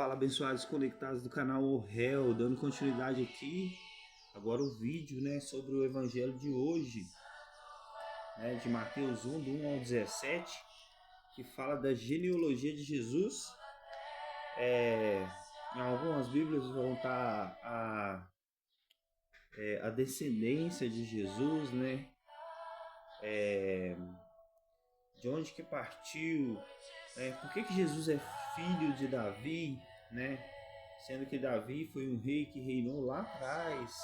Fala, abençoados conectados do canal O Réu, dando continuidade aqui, agora o vídeo, sobre o evangelho de hoje, de Mateus 1, do 1 ao 17, que fala da genealogia de Jesus. Em algumas bíblias vão estar a descendência de Jesus, de onde que partiu, por que Jesus é filho de Davi, sendo que Davi foi um rei que reinou lá atrás,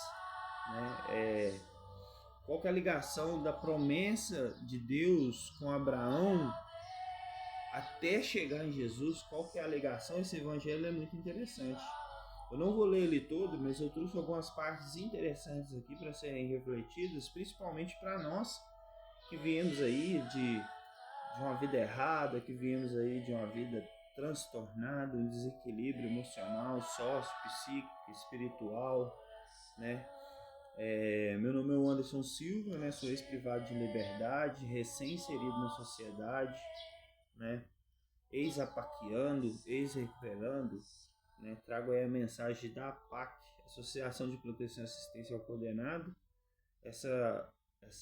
qual que é a ligação da promessa de Deus com Abraão até chegar em Jesus, qual que é a ligação? Esse evangelho é muito interessante. Eu não vou ler ele todo, mas eu trouxe algumas partes interessantes aqui para serem refletidas, principalmente para nós que viemos aí de uma vida errada, que viemos aí de uma vida transtornada, um desequilíbrio emocional, sócio, psíquico, espiritual, meu nome é Anderson Silva, sou ex-privado de liberdade, recém-inserido na sociedade, ex-apaqueando, ex-recuperando, trago aí a mensagem da APAC, Associação de Proteção e Assistência ao Condenado, essa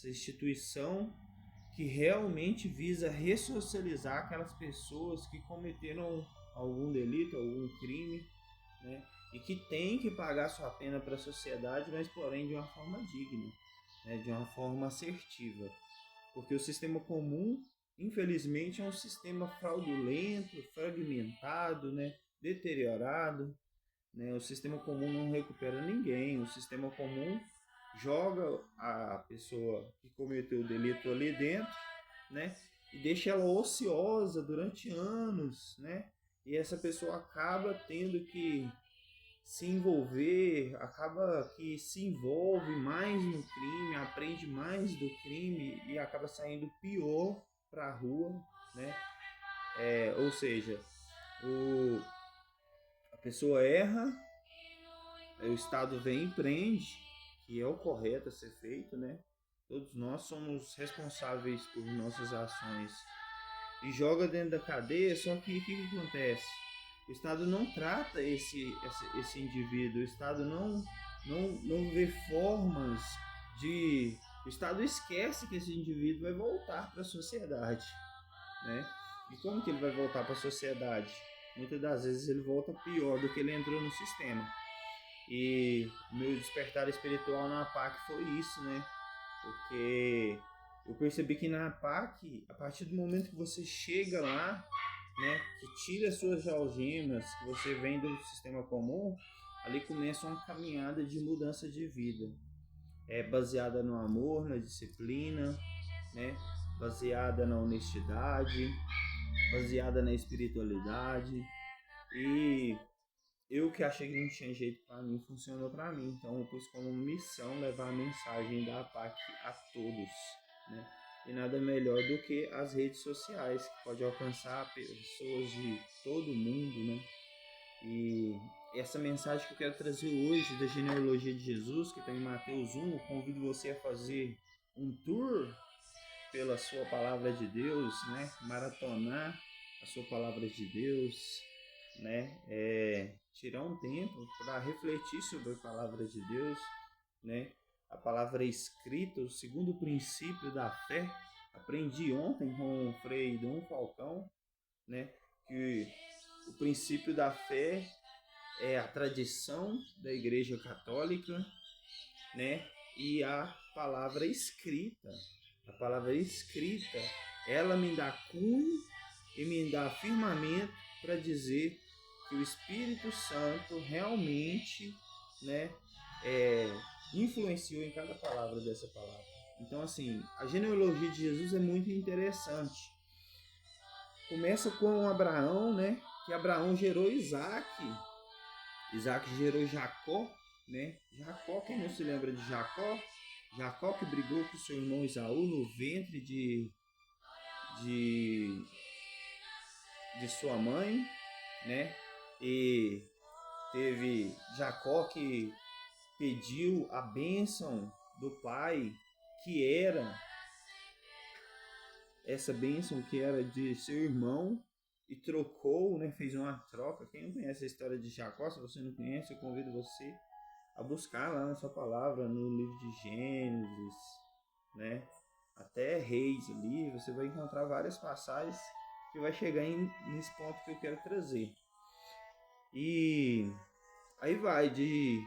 instituição que realmente visa ressocializar aquelas pessoas que cometeram algum delito, algum crime, e que tem que pagar sua pena para a sociedade, mas porém de uma forma digna, de uma forma assertiva. Porque o sistema comum, infelizmente, é um sistema fraudulento, fragmentado, deteriorado. O sistema comum não recupera ninguém, o sistema comum joga a pessoa que cometeu o delito ali dentro, e deixa ela ociosa durante anos, e essa pessoa acaba tendo que se envolver, acaba que se envolve mais no crime, aprende mais do crime e acaba saindo pior para a rua, ou seja, a pessoa erra, o Estado vem e prende, que é o correto a ser feito, Todos nós somos responsáveis por nossas ações e joga dentro da cadeia. Só que o que acontece? O Estado não trata esse indivíduo, o Estado não vê formas de... O Estado esquece que esse indivíduo vai voltar para a sociedade, E como que ele vai voltar para a sociedade? Muitas das vezes ele volta pior do que ele entrou no sistema. E meu despertar espiritual na APAC foi isso, Porque eu percebi que na APAC, a partir do momento que você chega lá, que tira suas algemas, que você vem do sistema comum, ali começa uma caminhada de mudança de vida. Baseada no amor, na disciplina, baseada na honestidade, baseada na espiritualidade. E eu que achei que não tinha jeito para mim, funcionou para mim. Então eu pus como missão levar a mensagem da APAC a todos, E nada melhor do que as redes sociais, que pode alcançar pessoas de todo mundo, E essa mensagem que eu quero trazer hoje da genealogia de Jesus, que está em Mateus 1, eu convido você a fazer um tour pela sua palavra de Deus, maratonar a sua palavra de Deus, tirar um tempo para refletir sobre a palavra de Deus, A palavra escrita, o segundo princípio da fé. Aprendi ontem com o Frei Dom Falcão, que o princípio da fé é a tradição da Igreja Católica, e a palavra escrita. A palavra escrita, ela me dá cunho e me dá firmamento para dizer que o Espírito Santo realmente, influenciou em cada palavra dessa palavra. Então, assim, a genealogia de Jesus é muito interessante. Começa com Abraão, que Abraão gerou Isaac. Isaac gerou Jacó, Jacó, quem não se lembra de Jacó? Jacó que brigou com seu irmão Esaú no ventre de sua mãe, E teve Jacó que pediu a bênção do pai, que era essa bênção que era de seu irmão, e trocou, né, fez uma troca. Quem não conhece a história de Jacó, se você não conhece, eu convido você a buscar lá na sua palavra, no livro de Gênesis, né, até Reis ali, você vai encontrar várias passagens que vai chegar nesse ponto que eu quero trazer. E aí vai de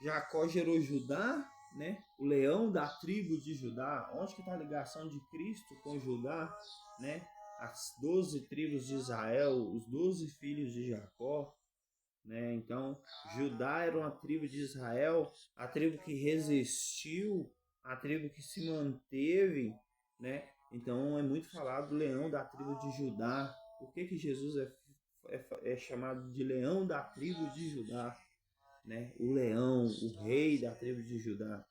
Jacó gerou Judá, né? O leão da tribo de Judá. Onde que está a ligação de Cristo com Judá, né? As 12 tribos de Israel, os 12 filhos de Jacó, né? Então, Judá era uma tribo de Israel, a tribo que resistiu, a tribo que se manteve, né? Então, é muito falado do leão da tribo de Judá. Por que Jesus é chamado de leão da tribo de Judá? Né? O leão, o rei da tribo de Judá,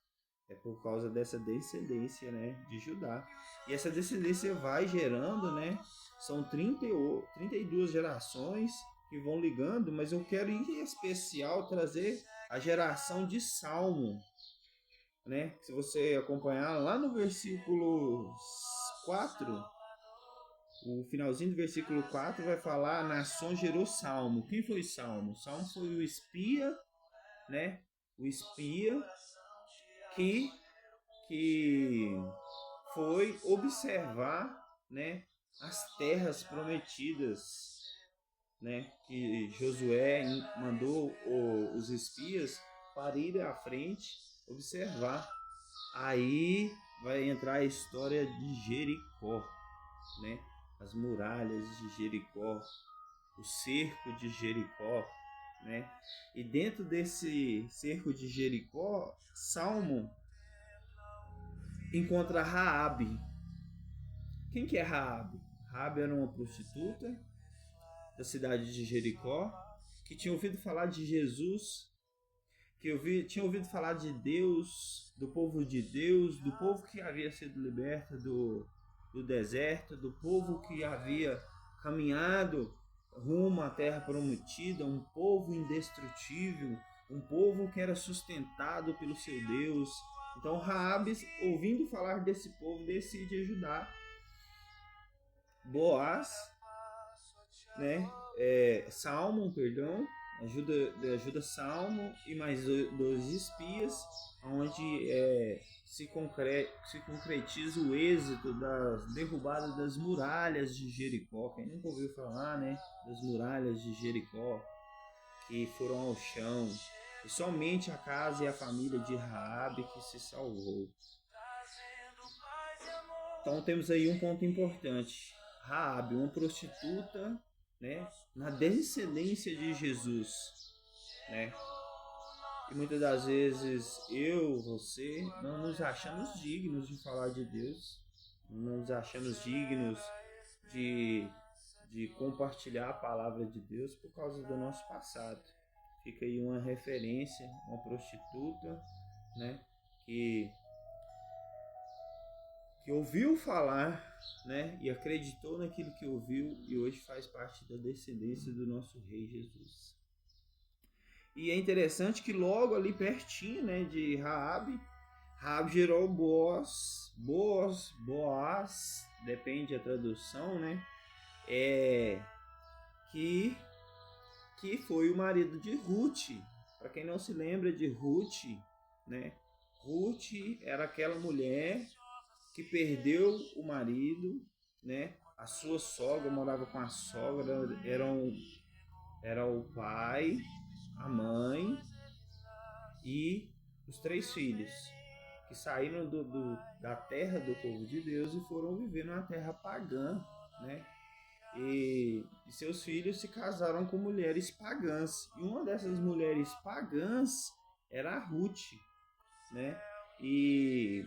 é por causa dessa descendência, né, de Judá. E essa descendência vai gerando, né, são 32 gerações que vão ligando, mas eu quero em especial trazer a geração de Salmo, né? Se você acompanhar lá no versículo 4, o finalzinho do versículo 4 vai falar: a nação gerou Salmo. Quem foi Salmo? Salmo foi o espia, né? O espia que foi observar, né, as terras prometidas, né, que Josué mandou os espias para ir à frente observar. Aí vai entrar a história de Jericó, né? As muralhas de Jericó, o cerco de Jericó, né? E dentro desse cerco de Jericó, Salmo encontra Raabe. Quem que é Raabe? Raabe era uma prostituta da cidade de Jericó que tinha ouvido falar de Jesus, tinha ouvido falar de Deus, do povo de Deus, do povo que havia sido liberto do deserto, do povo que havia caminhado rumo à terra prometida, um povo indestrutível, um povo que era sustentado pelo seu Deus. Então Raabe, ouvindo falar desse povo, decide ajudar Boaz, né? Salmo, perdão, ajuda Salmo e mais dois espias, onde se concretiza o êxito das derrubadas das muralhas de Jericó. Quem nunca ouviu falar, né, das muralhas de Jericó que foram ao chão, e somente a casa e a família de Raabe que se salvou. Então temos aí um ponto importante. Raabe, uma prostituta, né, na descendência de Jesus, né? E muitas das vezes você, não nos achamos dignos de falar de Deus, não nos achamos dignos de compartilhar a palavra de Deus por causa do nosso passado. Fica aí uma referência, uma prostituta, né, que ouviu falar, né, e acreditou naquilo que ouviu e hoje faz parte da descendência do nosso Rei Jesus. E é interessante que logo ali pertinho, né, de Raabe gerou Boaz, depende da tradução, né, que foi o marido de Ruth. Para quem não se lembra de Ruth, né, Ruth era aquela mulher que perdeu o marido, né? A sua sogra morava com a sogra, era o pai, a mãe e os 3 filhos que saíram da terra do povo de Deus e foram viver numa terra pagã, né? E seus filhos se casaram com mulheres pagãs. E uma dessas mulheres pagãs era a Ruth, né? E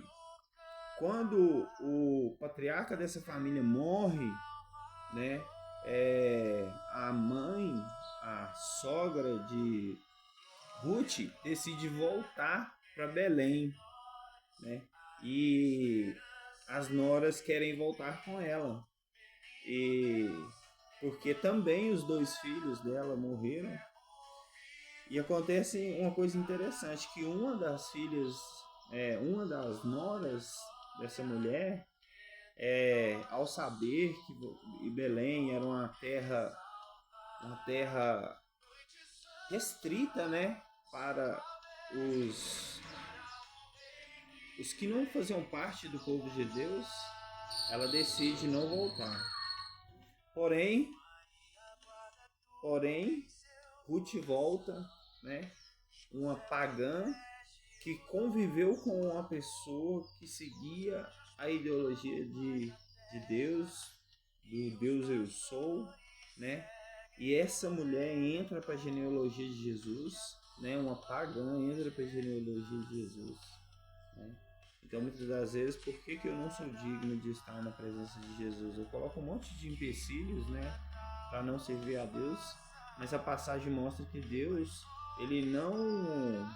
quando o patriarca dessa família morre, né, a mãe, a sogra de Ruth, decide voltar para Belém, né, e as noras querem voltar com ela, e porque também os 2 filhos dela morreram. E acontece uma coisa interessante, que uma das filhas, uma das noras dessa mulher, ao saber que Belém era uma terra restrita, né, para os que não faziam parte do povo de Deus, ela decide não voltar. Porém, Ruth volta, né, uma pagã que conviveu com uma pessoa que seguia a ideologia de Deus, do Deus eu sou, né? E essa mulher entra para a genealogia de Jesus, né? Uma pagã entra para a genealogia de Jesus, né? Então, muitas das vezes, por que eu não sou digno de estar na presença de Jesus? Eu coloco um monte de empecilhos, né, para não servir a Deus, mas a passagem mostra que Deus, ele não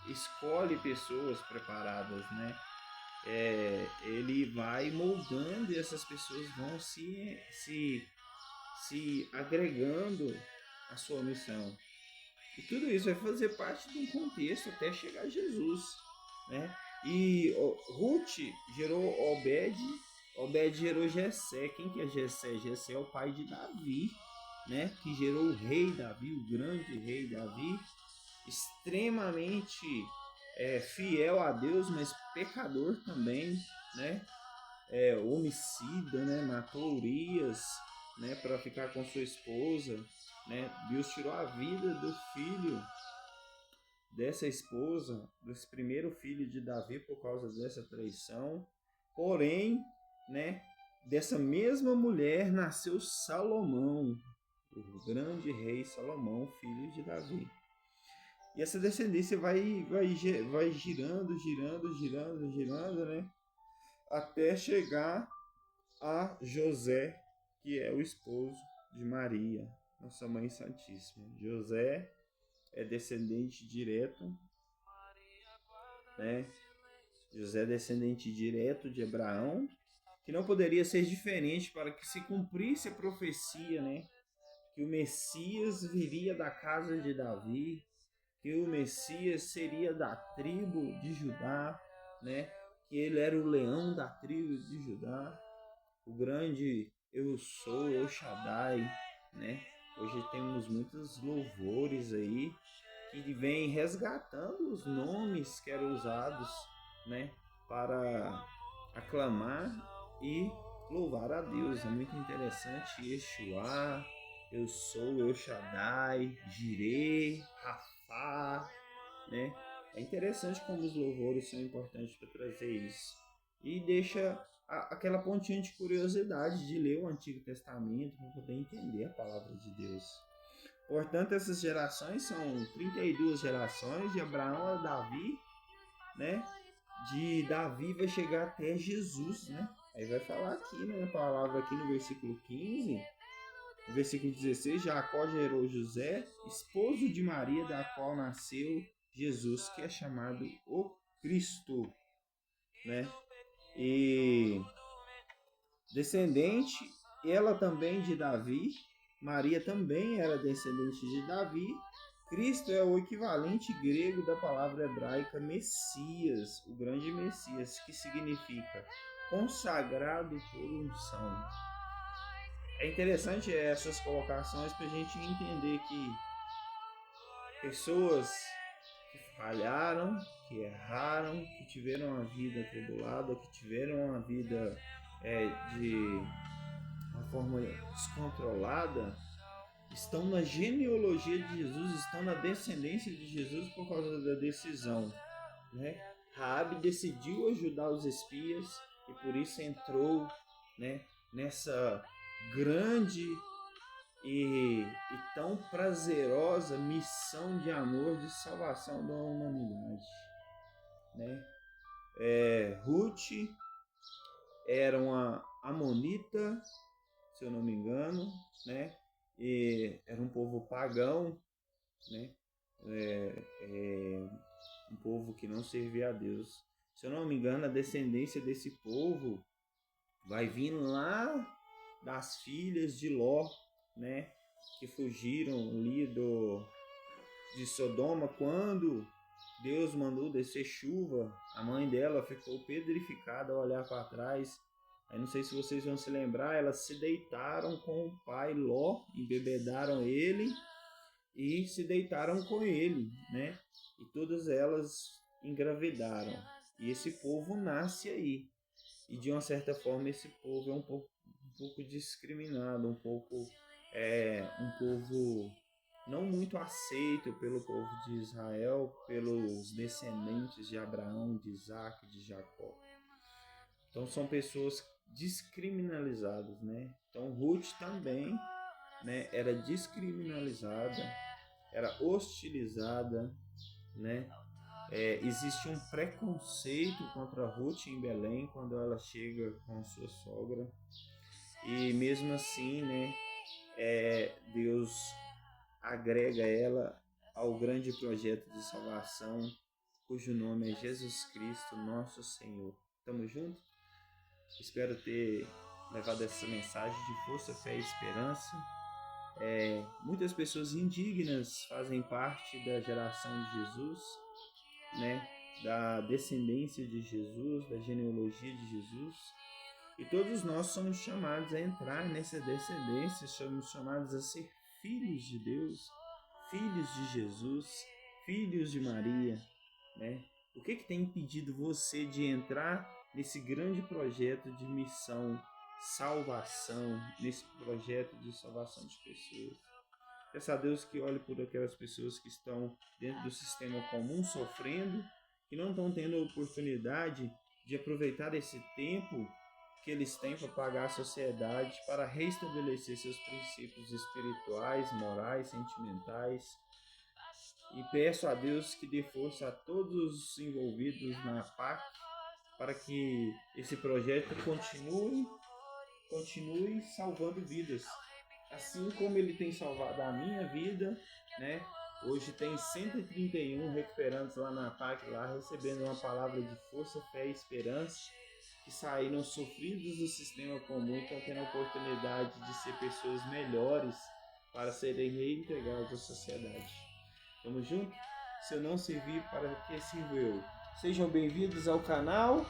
escolhe pessoas preparadas, né? Ele vai moldando e essas pessoas vão se agregando à sua missão. E tudo isso vai fazer parte de um contexto até chegar a Jesus, né? E Ruth gerou Obed gerou Jessé. Quem que é Jessé? Jessé é o pai de Davi, né? Que gerou o rei Davi, o grande rei Davi, extremamente fiel a Deus, mas pecador também, né? Homicida, né? Matou Urias, né? Para ficar com sua esposa, né? Deus tirou a vida do filho dessa esposa, desse primeiro filho de Davi, por causa dessa traição. Porém, né, dessa mesma mulher nasceu Salomão, o grande rei Salomão, filho de Davi. E essa descendência vai girando, né, até chegar a José, que é o esposo de Maria, nossa Mãe Santíssima. José é descendente direto, né? José é descendente direto de Abraão, que não poderia ser diferente para que se cumprisse a profecia, né? Que o Messias viria da casa de Davi, que o Messias seria da tribo de Judá, né? Que ele era o leão da tribo de Judá, o grande eu sou, El Shaddai, né? Hoje temos muitos louvores aí que vem resgatando os nomes que eram usados, né, para aclamar e louvar a Deus. É muito interessante. Yeshua, eu sou, El Shaddai, Jireh, Rafá, né? É interessante como os louvores são importantes para trazer isso. E deixa aquela pontinha de curiosidade de ler o Antigo Testamento para poder entender a palavra de Deus. Portanto, essas gerações são 32 gerações, de Abraão a Davi, né? De Davi vai chegar até Jesus, né? Aí vai falar aqui, né, a palavra aqui no versículo 15, no versículo 16, Jacó gerou José, esposo de Maria, da qual nasceu Jesus, que é chamado o Cristo, né? E descendente, ela também de Davi, Maria também era descendente de Davi. Cristo é o equivalente grego da palavra hebraica Messias, o grande Messias, que significa consagrado por unção. É interessante essas colocações para a gente entender que pessoas que falharam, que erraram, que tiveram uma vida atribulada, que tiveram uma vida de uma forma descontrolada, estão na genealogia de Jesus, estão na descendência de Jesus por causa da decisão, né? Raabe decidiu ajudar os espias e por isso entrou, né, nessa grande e tão prazerosa missão de amor, de salvação da humanidade, né? Ruth era uma amonita, se eu não me engano, né? E era um povo pagão, né? Um povo que não servia a Deus. Se eu não me engano, a descendência desse povo vai vir lá das filhas de Ló, né? Que fugiram ali de Sodoma quando Deus mandou descer chuva. A mãe dela ficou pedrificada ao olhar para trás Aí não sei se vocês vão se lembrar, elas se deitaram com o pai Ló, embebedaram ele e se deitaram com ele, né? E todas elas engravidaram. E esse povo nasce aí. E de uma certa forma esse povo é um pouco discriminado, um povo não muito aceito pelo povo de Israel, pelos descendentes de Abraão, de Isaac, de Jacó. Então são pessoas descriminalizadas, né? Então Ruth também, né, era descriminalizada, era hostilizada, né? Existe um preconceito contra Ruth em Belém quando ela chega com sua sogra. E mesmo assim, né, Deus agrega ela ao grande projeto de salvação, cujo nome é Jesus Cristo, nosso Senhor. Tamo junto? Espero ter levado essa mensagem de força, fé e esperança. Muitas pessoas indignas fazem parte da geração de Jesus, né? Da descendência de Jesus, da genealogia de Jesus. E todos nós somos chamados a entrar nessa descendência, somos chamados a ser filhos de Deus, filhos de Jesus, filhos de Maria, né? O que tem impedido você de entrar nesse grande projeto de missão, salvação, nesse projeto de salvação de pessoas? Peço a Deus que olhe por aquelas pessoas que estão dentro do sistema comum sofrendo, que não estão tendo a oportunidade de aproveitar esse tempo que eles têm para pagar a sociedade, para restabelecer seus princípios espirituais, morais, sentimentais. E peço a Deus que dê força a todos os envolvidos na PAC para que esse projeto continue salvando vidas. Assim como ele tem salvado a minha vida, né? Hoje tem 131 recuperantes lá na PAC, lá recebendo uma palavra de força, fé e esperança, que saíram sofridos do sistema comum e estão tendo a oportunidade de ser pessoas melhores para serem reintegrados à sociedade. Tamo junto? Se eu não servir, para que sirvo eu? Sejam bem-vindos ao canal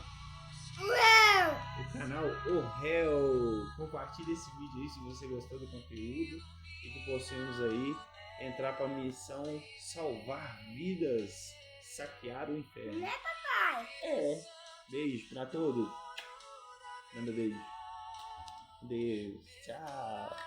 O Réu. Compartilhe esse vídeo aí se você gostou do conteúdo e que possamos aí entrar para a missão salvar vidas, saquear o inferno. Né, papai? Beijo para todos. Manda beijo. Deus. Tchau.